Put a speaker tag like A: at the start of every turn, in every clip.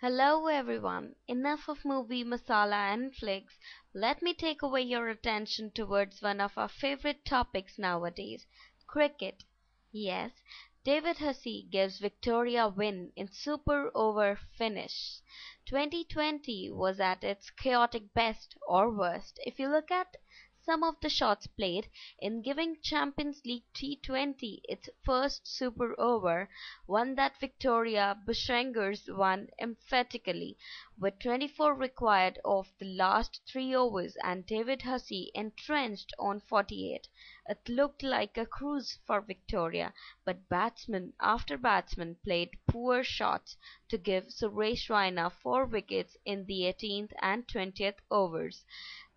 A: Hello everyone. Enough of movie masala and flicks. Let me take away your attention towards one of our favorite topics nowadays, cricket. Yes, David Hussey gives Victoria win in super over finish. 2020 was at its chaotic best or worst. If you look at some of the shots played in giving Champions League T20 its first super over, one that Victoria Bushrangers won emphatically, with 24 required of the last 3 overs and David Hussey entrenched on 48. It looked like a cruise for Victoria, but batsman after batsman played poor shots to give Suresh Raina 4 wickets in the 18th and 20th overs.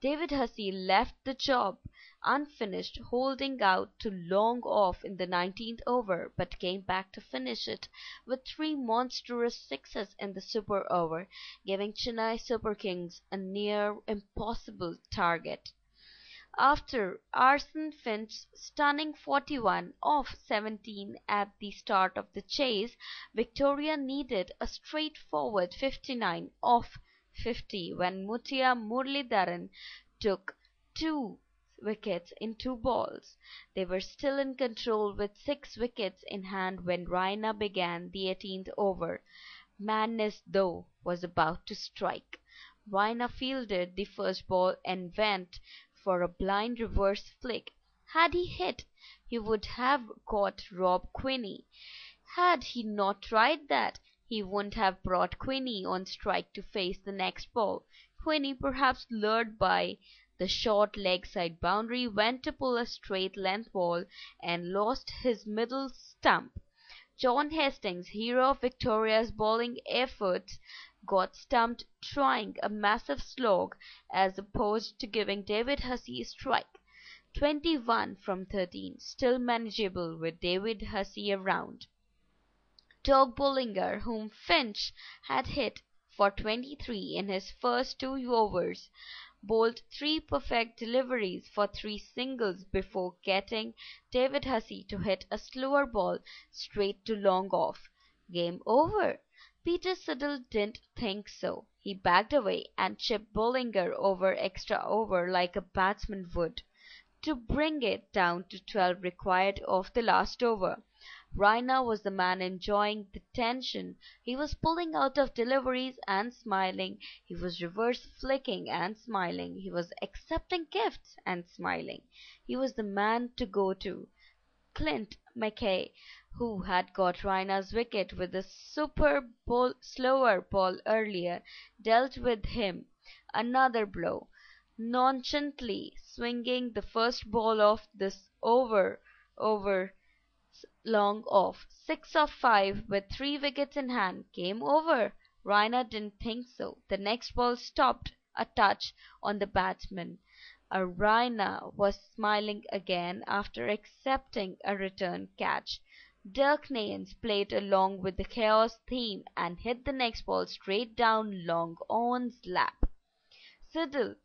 A: David Hussey left the job unfinished, holding out to long off in the 19th over, but came back to finish it with 3 monstrous sixes in the super over, giving Chennai Super Kings a near impossible target. After Arsene Finch's stunning 41 off 17 at the start of the chase, Victoria needed a straightforward 59 off 50 when Mutia Muralidharan took 2 wickets in 2 balls. They were still in control with 6 wickets in hand when Raina began the 18th over. Madness, though, was about to strike. Raina fielded the first ball and went for a blind reverse flick. Had he hit, he would have got Rob Quinny. Had he not tried that, he wouldn't have brought Quinny on strike to face the next ball. Quinny, perhaps lured by the short leg side boundary, went to pull a straight length ball and lost his middle stump. John Hastings, hero of Victoria's bowling efforts, got stumped trying a massive slog as opposed to giving David Hussey a strike. 21 from 13, still manageable with David Hussey around. Doug Bollinger, whom Finch had hit for 23 in his first 2 overs, bowled 3 perfect deliveries for 3 singles before getting David Hussey to hit a slower ball straight to long off. Game over. Peter Siddle didn't think so. He backed away and chipped Bollinger over extra over like a batsman would, to bring it down to 12 required of the last over. Raina was the man enjoying the tension. He was pulling out of deliveries and smiling. He was reverse flicking and smiling. He was accepting gifts and smiling. He was the man to go to. Clint Mackay, who had got Raina's wicket with a slower ball earlier, dealt with him another blow, nonchalantly swinging the first ball of this over long off. 6 of 5 with 3 wickets in hand. Game over. Raina didn't think so. The next ball stopped a touch on the batsman. Raina was smiling again after accepting a return catch. Dirk Nayens played along with the chaos theme and hit the next ball straight down long on's lap. Siddle,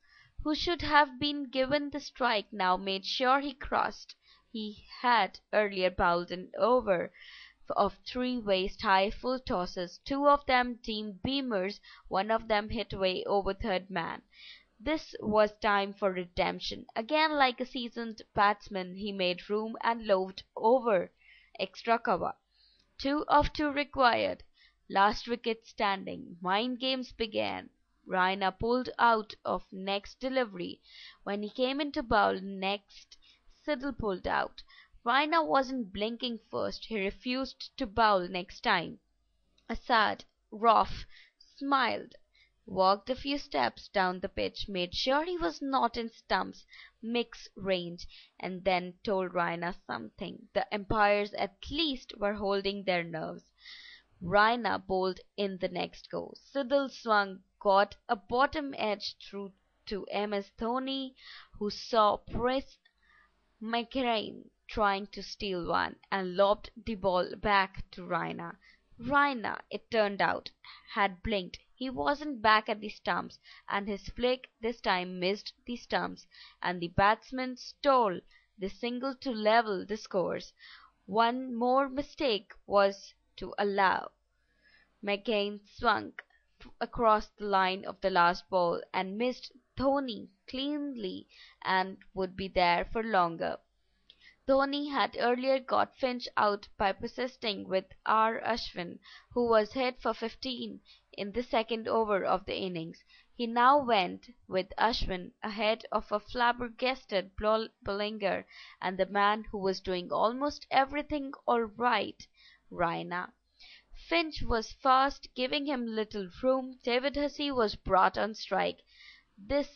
A: who should have been given the strike, now made sure he crossed. He had earlier bowled an over of 3 waist-high full tosses, 2 of them deemed beamers, one of them hit way over third man. This was time for redemption. Again, like a seasoned batsman, he made room and loafed over extra cover. 2 of 2 required. Last wicket standing. Mind games began. Raina pulled out of next delivery. When he came in to bowl next, Siddle pulled out. Raina wasn't blinking first. He refused to bowl next time. Asad, Roff, smiled, walked a few steps down the pitch, made sure he was not in stumps mix range, and then told Raina something. The umpires at least were holding their nerves. Raina bowled in the next go. Siddle swung, got a bottom edge through to MS Dhoni, who saw Prince McIlraine trying to steal one, and lobbed the ball back to Raina. Raina, it turned out, had blinked. He wasn't back at the stumps, and his flick this time missed the stumps, and the batsman stole the single to level the scores. One more mistake was to allow. McCain swung across the line of the last ball and missed Dhoni cleanly and would be there for longer. Dhoni had earlier got Finch out by persisting with R. Ashwin, who was hit for 15 in the second over of the innings. He now went with Ashwin ahead of a flabbergasted Bollinger and the man who was doing almost everything all right, Raina. Finch was fast, giving him little room. David Hussey was brought on strike. This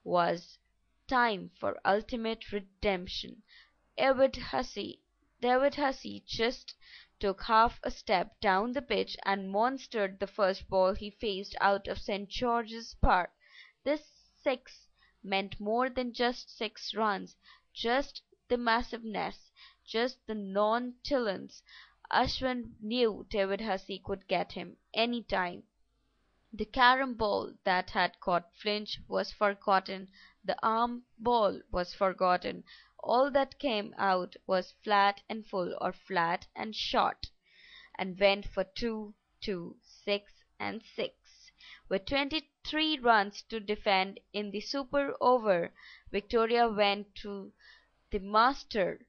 A: was time for ultimate redemption. David Hussey David Hussey just took half a step down the pitch and monstered the first ball he faced out of St. George's Park. This six meant more than just 6 runs, just the massiveness, just the nonchalance. Ashwin knew David Hussey could get him any time. The carom ball that had caught Finch was forgotten, the arm ball was forgotten. All that came out was flat and full or flat and short, and went for 2, 2, 6, and 6. With 23 runs to defend in the super over, Victoria went to the master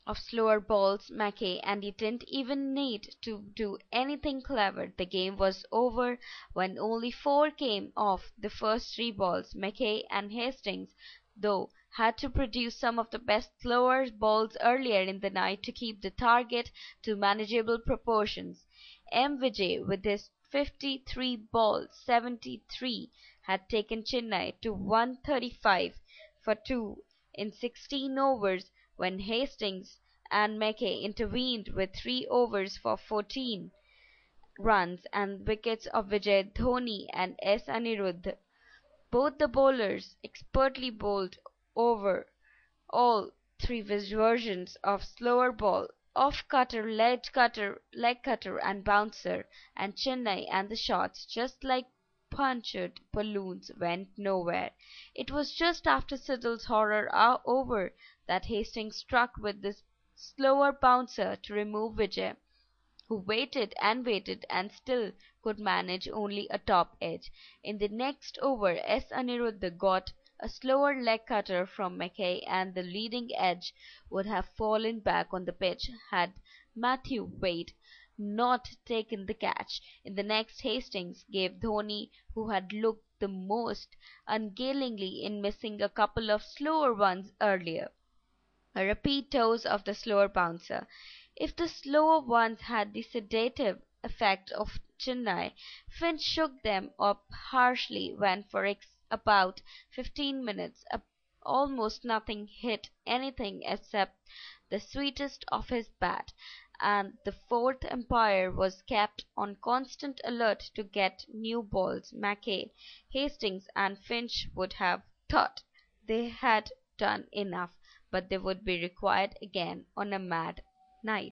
A: of slower balls, Mackay, and he didn't even need to do anything clever. The game was over when only 4 came off the first 3 balls. Mackay and Hastings, though, had to produce some of the best slower balls earlier in the night to keep the target to manageable proportions. M. Vijay, with his 53 balls 73, had taken Chennai to 135 for 2 in 16 overs when Hastings and Mackay intervened with 3 overs for 14 runs and wickets of Vijay, Dhoni and S. Anirudh. Both the bowlers expertly bowled over all 3 versions of slower ball: off cutter, leg cutter and bouncer, and Chennai and the shots, just like punctured balloons, went nowhere. It was just after Siddle's horror over that Hastings struck with this slower bouncer to remove Vijay, who waited and still could manage only a top edge. In the next over S. Aniruddha got a slower leg cutter from Mackay, and the leading edge would have fallen back on the pitch had Matthew Wade not taken the catch. In the next, Hastings gave Dhoni, who had looked the most ungainly in missing a couple of slower ones earlier, a repeat dose of the slower bouncer. If the slower ones had the sedative effect of Chennai, Finch shook them up harshly when for about 15 minutes almost nothing hit anything except the sweetest of his bat, and the fourth umpire was kept on constant alert to get new balls. Mackay, Hastings, and Finch would have thought they had done enough, but they would be required again on a mad night.